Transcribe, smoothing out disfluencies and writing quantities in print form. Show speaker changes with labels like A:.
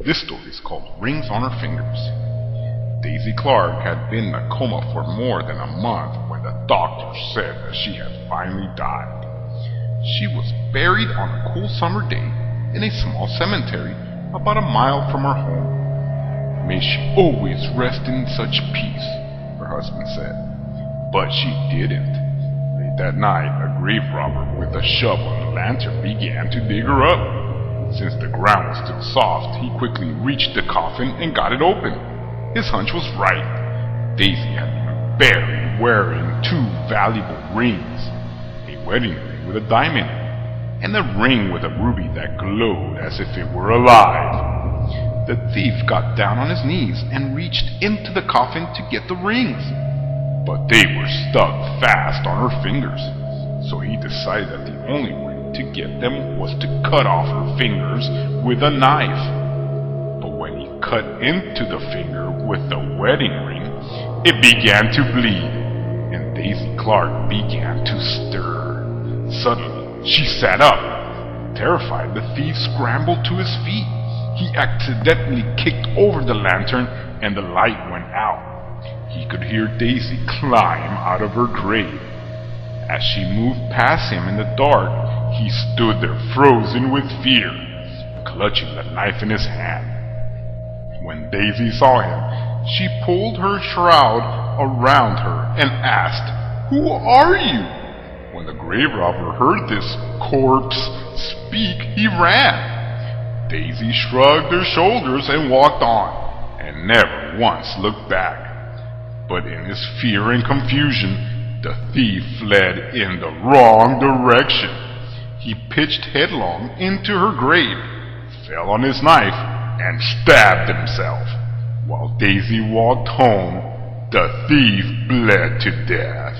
A: This story is called Rings on Her Fingers. Daisy Clark had been in a coma for more than a month when the doctor said that she had finally died. She was buried on a cool summer day in a small cemetery about a mile from her home. May she always rest in such peace, her husband said. But she didn't. Late that night, a grave robber with a shovel and a lantern began to dig her up. Since the ground was still soft, he quickly reached the coffin and got it open. His hunch was right. Daisy had been buried wearing two valuable rings, a wedding ring with a diamond in it, and a ring with a ruby that glowed as if it were alive. The thief got down on his knees and reached into the coffin to get the rings, but they were stuck fast on her fingers, so he decided that the only way to get them was to cut off her fingers with a knife. But when he cut into the finger with the wedding ring, it began to bleed, and Daisy Clark began to stir. Suddenly, she sat up. Terrified, the thief scrambled to his feet. He accidentally kicked over the lantern, and the light went out. He could hear Daisy climb out of her grave. As she moved past him in the dark, he stood there frozen with fear, clutching the knife in his hand. When Daisy saw him, she pulled her shroud around her and asked, "Who are you?" When the grave robber heard this corpse speak, he ran. Daisy shrugged her shoulders and walked on, and never once looked back. But in his fear and confusion, the thief fled in the wrong direction. He pitched headlong into her grave, fell on his knife, and stabbed himself. While Daisy walked home, the thief bled to death.